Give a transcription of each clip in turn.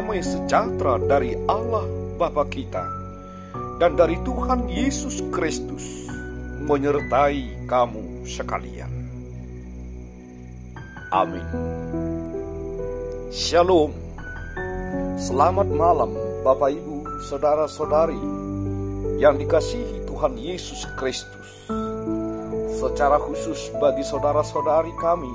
damai sejahtera dari Allah Bapa kita dan dari Tuhan Yesus Kristus menyertai kamu sekalian. Amin. Shalom. Selamat malam Bapak Ibu, Saudara-saudari yang dikasihi Tuhan Yesus Kristus. Secara khusus bagi saudara-saudari kami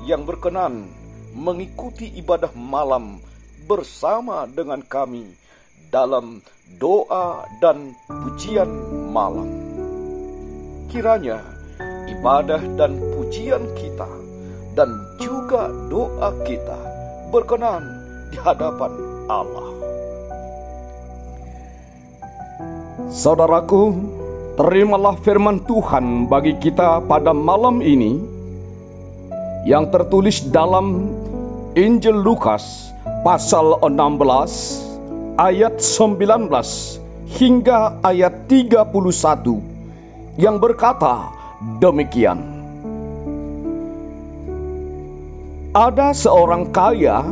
yang berkenan mengikuti ibadah malam bersama dengan kami dalam doa dan pujian malam. Kiranya ibadah dan pujian kita dan juga doa kita berkenan di hadapan Allah. Saudaraku, terimalah firman Tuhan bagi kita pada malam ini yang tertulis dalam Injil Lukas pasal 16 ayat 19 hingga ayat 31 yang berkata demikian. Ada seorang kaya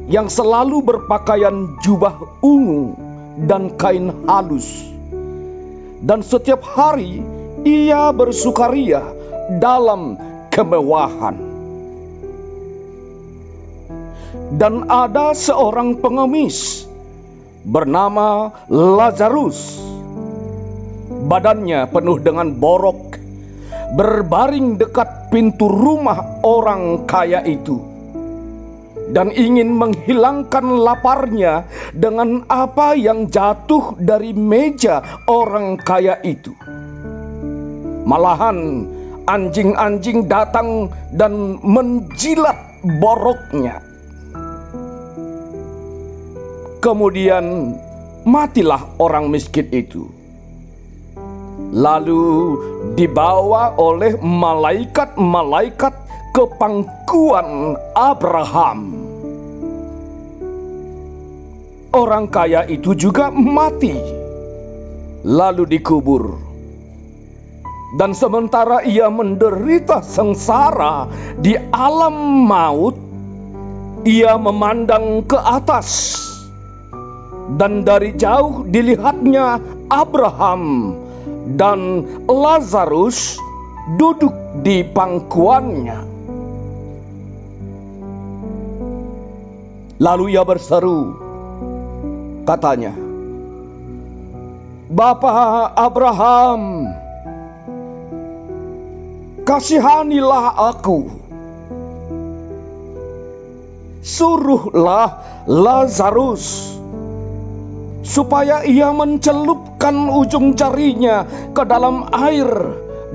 yang selalu berpakaian jubah ungu dan kain halus, dan setiap hari ia bersukaria dalam kemewahan. Dan ada seorang pengemis bernama Lazarus, badannya penuh dengan borok, berbaring dekat pintu rumah orang kaya itu, dan ingin menghilangkan laparnya dengan apa yang jatuh dari meja orang kaya itu. Malahan anjing-anjing datang dan menjilat boroknya. Kemudian matilah orang miskin itu. Lalu dibawa oleh malaikat-malaikat ke pangkuan Abraham. Orang kaya itu juga mati, lalu dikubur. Dan sementara ia menderita sengsara di alam maut, ia memandang ke atas, dan dari jauh dilihatnya Abraham dan Lazarus duduk di pangkuannya. Lalu ia berseru, katanya, "Bapa Abraham, kasihanilah aku. Suruhlah Lazarus supaya ia mencelupkan ujung jarinya ke dalam air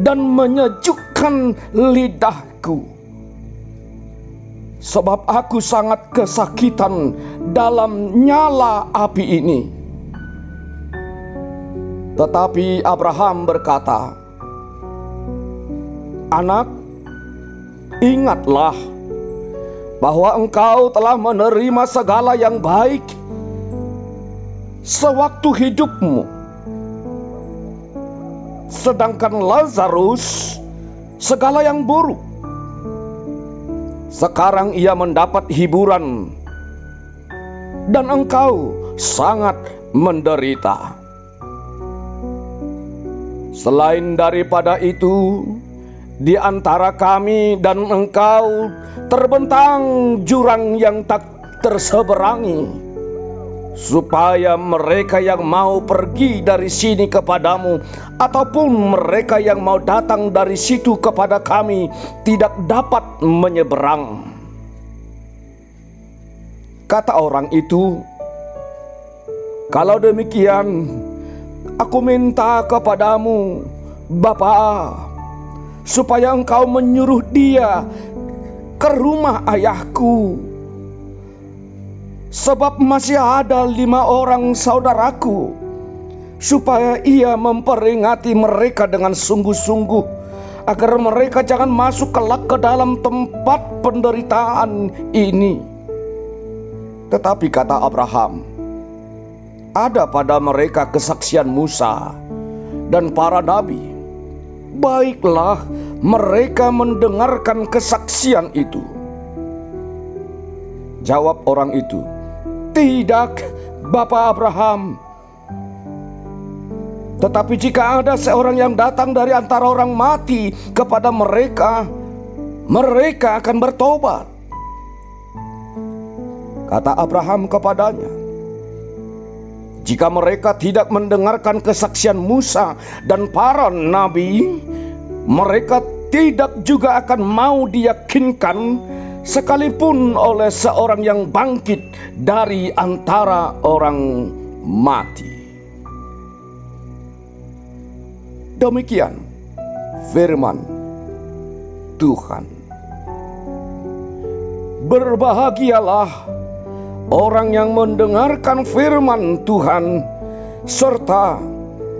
dan menyejukkan lidahku. Sebab aku sangat kesakitan dalam nyala api ini." Tetapi Abraham berkata, "Anak, ingatlah bahwa engkau telah menerima segala yang baik sewaktu hidupmu, sedangkan Lazarus segala yang buruk. Sekarang ia mendapat hiburan, dan engkau sangat menderita. Selain daripada itu, di antara kami dan engkau terbentang jurang yang tak terseberangi, supaya mereka yang mau pergi dari sini kepadamu ataupun mereka yang mau datang dari situ kepada kami tidak dapat menyeberang." Kata orang itu, "Kalau demikian, aku minta kepadamu, Bapa, supaya engkau menyuruh dia ke rumah ayahku, sebab masih ada 5 orang saudaraku, supaya ia memperingati mereka dengan sungguh-sungguh, agar mereka jangan masuk kelak ke dalam tempat penderitaan ini." Tetapi kata Abraham, "Ada pada mereka kesaksian Musa dan para nabi. Baiklah mereka mendengarkan kesaksian itu." Jawab orang itu, Tidak, Bapa Abraham. Tetapi jika ada seorang yang datang dari antara orang mati kepada mereka, mereka akan bertobat. Kata Abraham kepadanya, jika mereka tidak mendengarkan kesaksian Musa dan para nabi, mereka tidak juga akan mau diyakinkan sekalipun oleh seorang yang bangkit dari antara orang mati. Demikian firman Tuhan. Berbahagialah orang yang mendengarkan firman Tuhan serta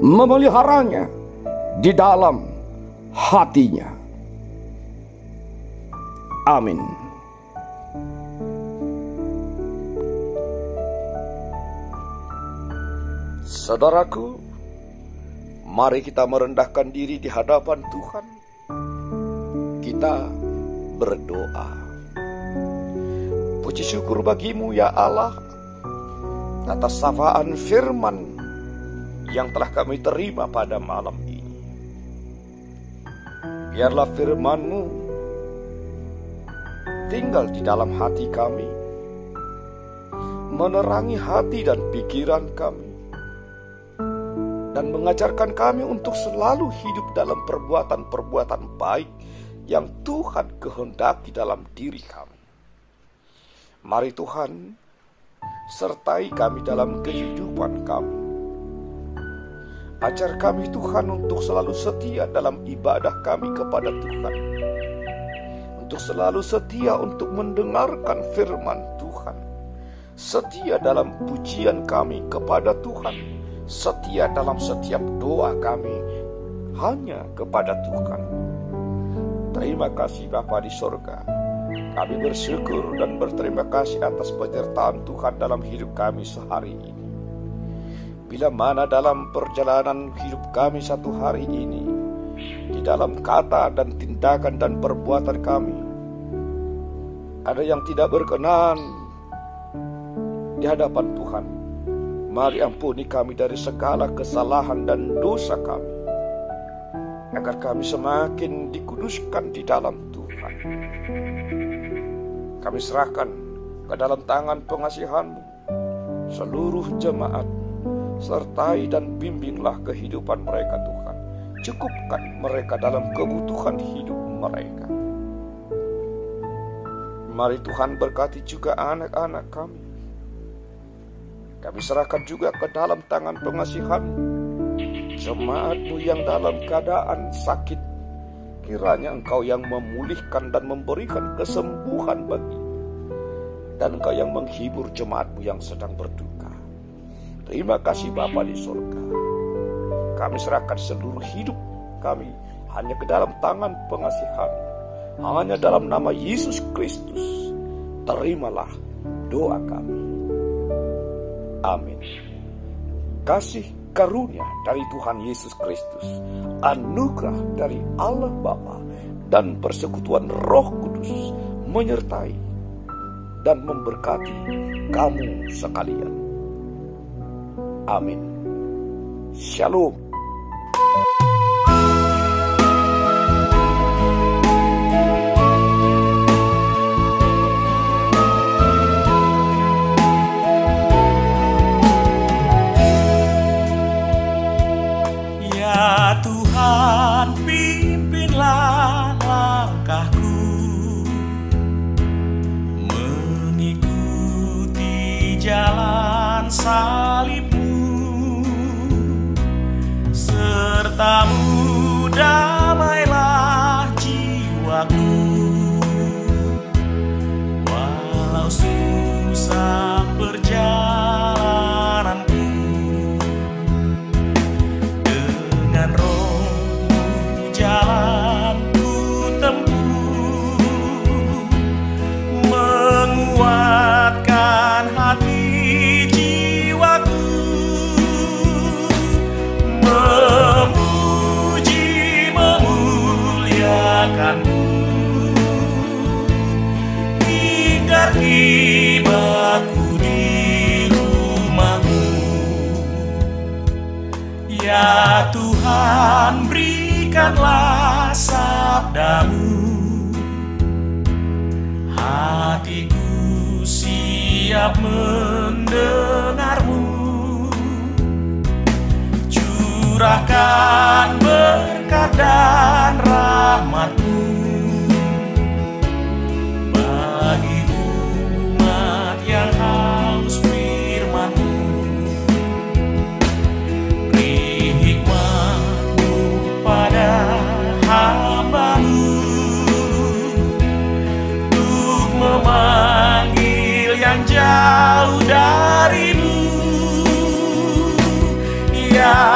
memeliharanya di dalam hatinya. Amin. Saudaraku, mari kita merendahkan diri di hadapan Tuhan. Kita berdoa. Puji syukur bagimu ya Allah, atas sapaan firman yang telah kami terima pada malam ini. Biarlah firman-Mu tinggal di dalam hati kami, menerangi hati dan pikiran kami, dan mengajarkan kami untuk selalu hidup dalam perbuatan-perbuatan baik yang Tuhan kehendaki dalam diri kami. Mari Tuhan, sertai kami dalam kehidupan kami. Ajar kami Tuhan untuk selalu setia dalam ibadah kami kepada Tuhan, untuk selalu setia untuk mendengarkan firman Tuhan, setia dalam pujian kami kepada Tuhan, setia dalam setiap doa kami hanya kepada Tuhan. Terima kasih Bapa di sorga. Kami bersyukur dan berterima kasih atas penyertaan Tuhan dalam hidup kami sehari ini. Bila mana dalam perjalanan hidup kami satu hari ini, di dalam kata dan tindakan dan perbuatan kami, ada yang tidak berkenan di hadapan Tuhan, mari ampuni kami dari segala kesalahan dan dosa kami, agar kami semakin dikuduskan di dalam Tuhan. Kami serahkan ke dalam tangan pengasihan-Mu seluruh jemaat, sertai dan bimbinglah kehidupan mereka Tuhan. Cukupkan mereka dalam kebutuhan hidup mereka. Mari Tuhan berkati juga anak-anak kami. Kami serahkan juga ke dalam tangan pengasihan-Mu jemaat-Mu yang dalam keadaan sakit. Kiranya Engkau yang memulihkan dan memberikan kesembuhan bagi, dan Engkau yang menghibur jemaat-Mu yang sedang berduka. Terima kasih Bapa di surga. Kami serahkan seluruh hidup kami hanya ke dalam tangan pengasihan. Hanya dalam nama Yesus Kristus, terimalah doa kami. Amin. Kasih karunia dari Tuhan Yesus Kristus, anugerah dari Allah Bapa, dan persekutuan Roh Kudus menyertai dan memberkati kamu sekalian. Amin. Shalom. Ya Tuhan, pimpinlah langkahku mengikuti jalan salib-Mu, serta-Mu damailah jiwaku, walau susah perjalananku. Dengan Roh-Mu jalanku tempuh, menguatkan hati jiwaku, memuji Ya Tuhan, berikanlah sabdamu, hatiku siap mendengarmu. Curahkan berkat dan rahmat-Mu bagi umat yang haus firman-Mu. Beri hikmat-Mu pada hamba-Mu untuk memanggil yang jauh dari-Mu. Ya